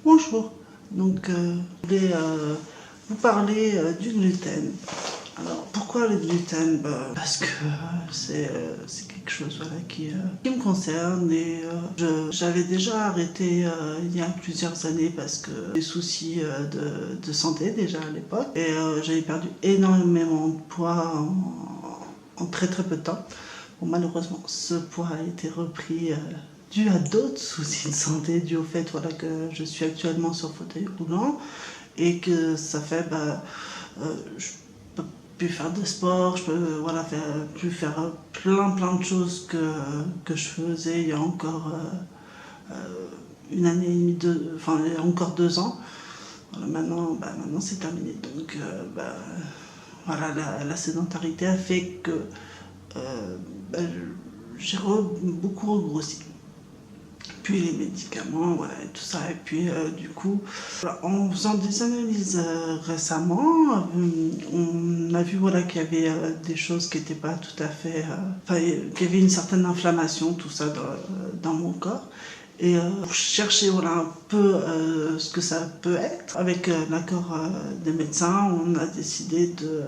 Bonjour, donc je voulais vous parler du gluten. Alors pourquoi le gluten? Parce que c'est quelque chose voilà, qui me concerne et j'avais déjà arrêté il y a plusieurs années parce que des soucis de santé déjà à l'époque et j'avais perdu énormément de poids en très très peu de temps. Bon, malheureusement ce poids a été repris dû à d'autres soucis de santé, dû au fait voilà, que je suis actuellement sur fauteuil roulant et que ça fait je peux plus faire de sport, je peux voilà, plus faire plein de choses que je faisais il y a encore une année et demie, enfin il y a encore 2 ans. Voilà, maintenant c'est terminé. Donc voilà, la sédentarité a fait que j'ai beaucoup regrossi. Puis les médicaments, voilà, et tout ça. Et puis du coup, en faisant des analyses récemment, on a vu voilà, qu'il y avait des choses qui n'étaient pas tout à fait... qu'il y avait une certaine inflammation, tout ça dans mon corps. Et pour chercher voilà, un peu ce que ça peut être, avec l'accord des médecins, on a décidé de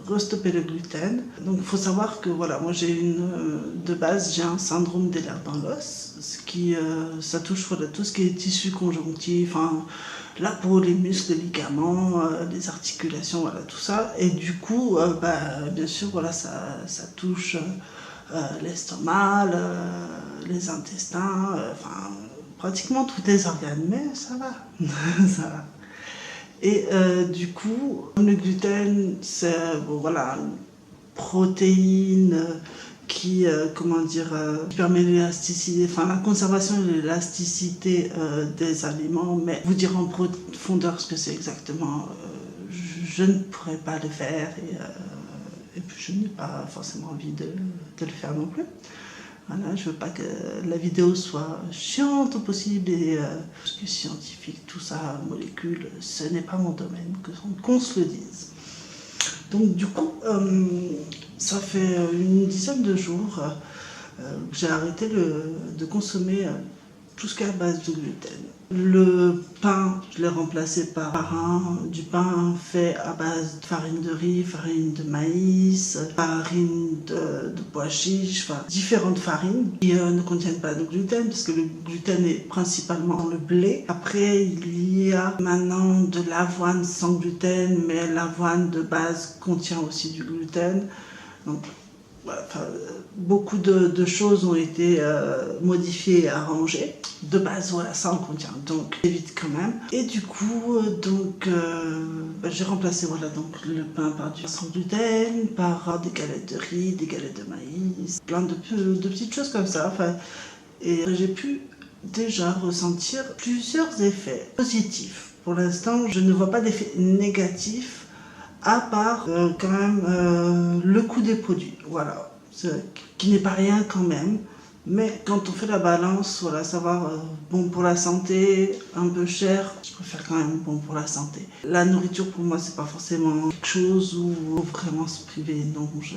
restopper le gluten. Donc il faut savoir que voilà, moi de base j'ai un syndrome d'Ehlers dans l'os, ce qui ça touche voilà, tout ce qui est tissu conjonctif, hein, la peau, les muscles, les ligaments, les articulations, voilà tout ça. Et du coup, bien sûr voilà, ça touche l'estomac, les intestins, enfin pratiquement tous les organes, mais ça va, ça va. Et du coup, le gluten, c'est bon, voilà, une protéine qui, qui permet l'élasticité, enfin la conservation de l'élasticité des aliments, mais vous dire en profondeur ce que c'est exactement, je ne pourrais pas le faire et puis je n'ai pas forcément envie de le faire non plus. Voilà, je veux pas que la vidéo soit chiante au possible et tout ce qui est scientifique, tout ça, molécules, ce n'est pas mon domaine, qu'on se le dise. Donc du coup, ça fait une dizaine de jours que j'ai arrêté de consommer tout ce qui est à base de gluten. Le pain, je l'ai remplacé par du pain fait à base de farine de riz, farine de maïs, farine de pois chiches, enfin différentes farines qui ne contiennent pas de gluten parce que le gluten est principalement dans le blé. Après, il y a maintenant de l'avoine sans gluten, mais l'avoine de base contient aussi du gluten. Donc, enfin, beaucoup de choses ont été modifiées et arrangées. De base, voilà, ça en contient, donc j'évite quand même. Et du coup, j'ai remplacé voilà, donc, le pain par du sans gluten, par des galettes de riz, des galettes de maïs, plein de petites choses comme ça. Enfin, et j'ai pu déjà ressentir plusieurs effets positifs. Pour l'instant, je ne vois pas d'effets négatifs à part quand même le coût des produits, voilà, qui n'est pas rien quand même, mais quand on fait la balance, voilà, savoir bon pour la santé, un peu cher, je préfère quand même bon pour la santé. La nourriture pour moi c'est pas forcément quelque chose où il faut vraiment se priver, non, je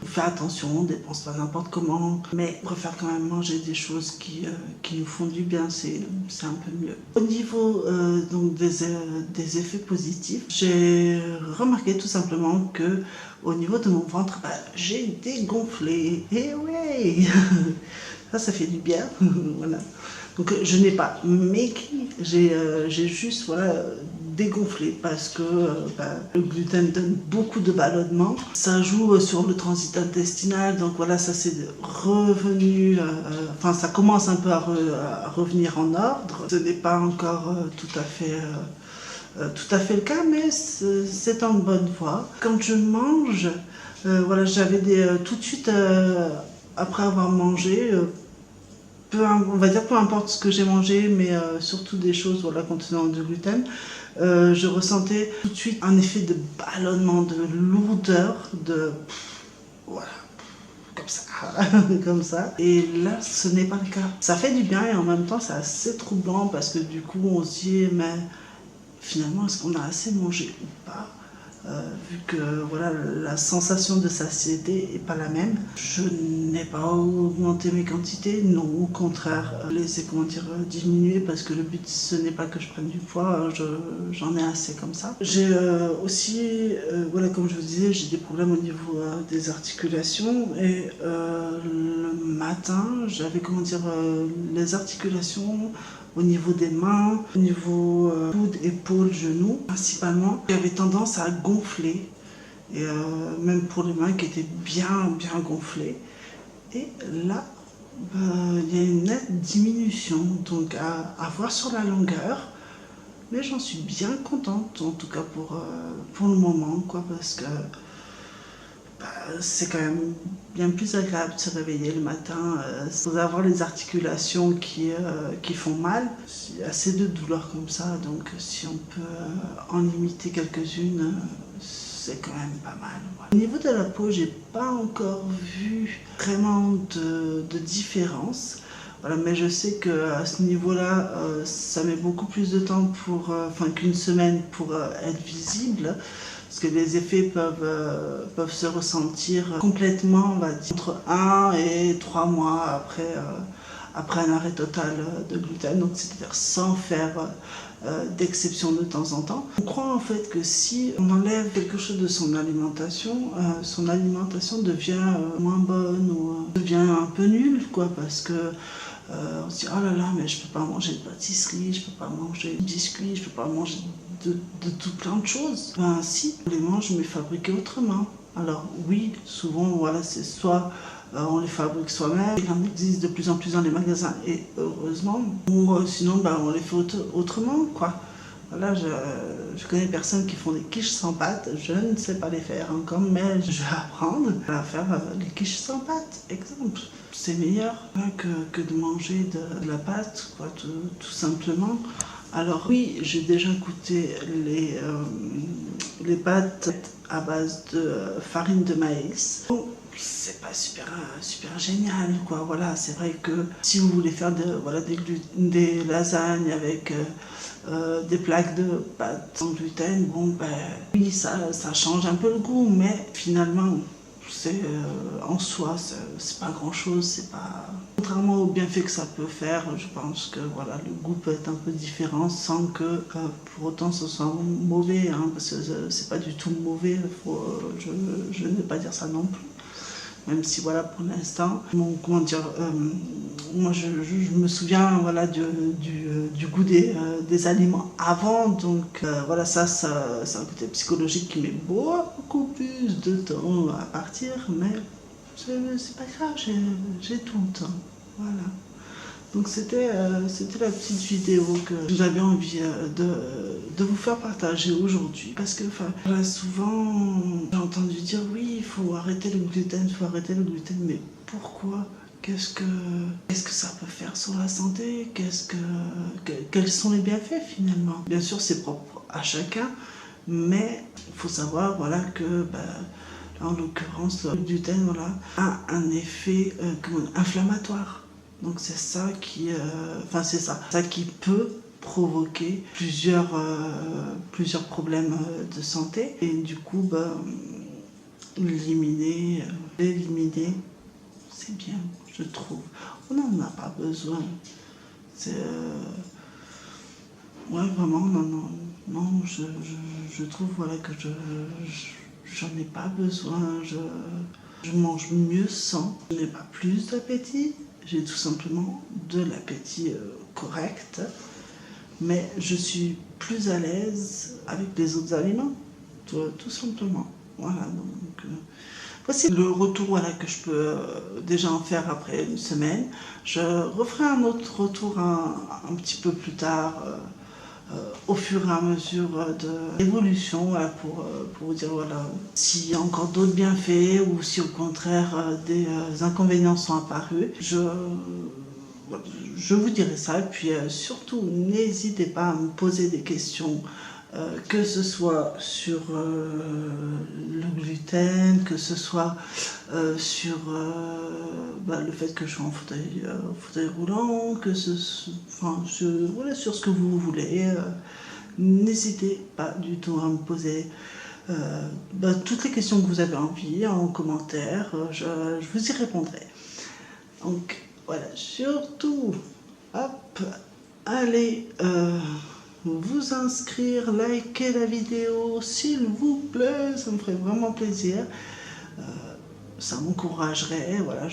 fais attention, on dépense pas n'importe comment, mais je préfère quand même manger des choses qui nous font du bien, c'est un peu mieux. Au niveau donc des effets positifs, j'ai remarqué tout simplement que au niveau de mon ventre, j'ai dégonflé, et ouais ça fait du bien, voilà. Donc je n'ai pas maigri, j'ai juste voilà, dégonflé parce que le gluten donne beaucoup de ballonnement. Ça joue sur le transit intestinal, donc voilà, ça c'est revenu, enfin ça commence un peu à revenir en ordre. Ce n'est pas encore tout à fait le cas, mais c'est en bonne voie. Quand je mange, voilà, j'avais tout de suite, après avoir mangé, on va dire peu importe ce que j'ai mangé, mais surtout des choses voilà, contenant du gluten, je ressentais tout de suite un effet de ballonnement, de lourdeur, voilà, comme ça, comme ça. Et là, ce n'est pas le cas. Ça fait du bien et en même temps, c'est assez troublant parce que du coup, on se dit, mais finalement, est-ce qu'on a assez mangé ou pas? vu que voilà, la sensation de satiété n'est pas la même. Je n'ai pas augmenté mes quantités, non, au contraire, laisser diminuer, parce que le but ce n'est pas que je prenne du poids, j'en ai assez comme ça. J'ai aussi, voilà, comme je vous disais, j'ai des problèmes au niveau des articulations, et le matin j'avais les articulations au niveau des mains, au niveau coude, épaules, genoux principalement, qui avait tendance à gonfler, et même pour les mains qui étaient bien gonflées. Et là, il y a une nette diminution, donc à voir sur la longueur, mais j'en suis bien contente, en tout cas pour le moment, quoi, parce que c'est quand même bien plus agréable de se réveiller le matin sans avoir les articulations qui font mal. Il y a assez de douleurs comme ça, donc si on peut en limiter quelques-unes, c'est quand même pas mal. Voilà. Au niveau de la peau, j'ai pas encore vu vraiment de différence. Voilà, mais je sais qu'à ce niveau-là, ça met beaucoup plus de temps qu'une semaine pour être visible. Parce que les effets peuvent se ressentir complètement, on va dire, entre 1 et 3 mois après un arrêt total de gluten, donc c'est-à-dire sans faire d'exception de temps en temps. On croit en fait que si on enlève quelque chose de son alimentation devient moins bonne, ou devient un peu nulle, quoi, parce que on se dit oh là là, mais je peux pas manger de pâtisserie, je peux pas manger de biscuits, je peux pas manger de tout plein de choses. Ben si, on les mange mais fabriqués autrement. Alors oui, souvent voilà, c'est soit on les fabrique soi-même, il en existe de plus en plus dans les magasins, et heureusement, ou sinon on les fait autrement, quoi. Voilà, je connais des personnes qui font des quiches sans pâte, je ne sais pas les faire encore, mais je vais apprendre à faire les quiches sans pâte, exemple. C'est meilleur que de manger de la pâte, quoi, tout simplement. Alors oui, j'ai déjà goûté les pâtes à base de farine de maïs. Bon, c'est pas super génial, quoi. Voilà, c'est vrai que si vous voulez faire des lasagnes avec des plaques de pâtes sans gluten, bon ben oui, ça change un peu le goût, mais finalement en soi c'est pas grand chose, c'est pas, contrairement au bienfait que ça peut faire. Je pense que voilà, le goût peut être un peu différent sans que pour autant ce soit mauvais, hein, parce que c'est pas du tout mauvais, je ne vais pas dire ça non plus. Même si voilà, pour l'instant, moi je me souviens voilà, du goût des aliments avant, donc voilà, ça c'est un côté psychologique qui met beaucoup plus de temps à partir, mais c'est pas grave, j'ai tout le temps, voilà. Donc c'était la petite vidéo que j'avais envie de vous faire partager aujourd'hui, parce que souvent j'ai entendu dire oui, il faut arrêter le gluten, mais pourquoi? Qu'est-ce que ça peut faire sur la santé? Quels sont les bienfaits finalement? Bien sûr, c'est propre à chacun, mais il faut savoir voilà, que en l'occurrence le gluten voilà, a un effet inflammatoire. Donc c'est ça qui peut provoquer plusieurs problèmes de santé, et du coup l'éliminer c'est bien, je trouve. On n'en a pas besoin. C'est ouais, vraiment, non, je trouve voilà que j'en ai pas besoin. Je mange mieux sans. Je n'ai pas plus d'appétit. J'ai tout simplement de l'appétit correct, mais je suis plus à l'aise avec les autres aliments, tout simplement. Voilà, donc voici le retour voilà, que je peux déjà en faire après une semaine. Je referai un autre retour un petit peu plus tard, au fur et à mesure de l'évolution, voilà, pour vous dire voilà, s'il y a encore d'autres bienfaits ou si au contraire des inconvénients sont apparus. Je vous dirai ça, et puis surtout n'hésitez pas à me poser des questions, que ce soit sur le gluten, que ce soit sur le fait que je suis en fauteuil roulant, voilà, sur ce que vous voulez. N'hésitez pas du tout à me poser toutes les questions que vous avez envie en commentaire, je vous y répondrai. Donc voilà, surtout, hop, allez vous inscrire, liker la vidéo, s'il vous plaît, ça me ferait vraiment plaisir. Ça m'encouragerait, voilà,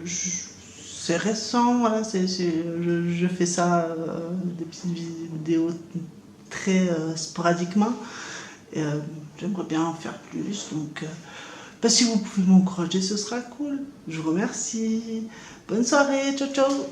c'est récent, voilà, je fais ça, des petites vidéos très sporadiquement, et j'aimerais bien en faire plus, donc si vous pouvez m'encourager, ce sera cool. Je vous remercie, bonne soirée, ciao ciao.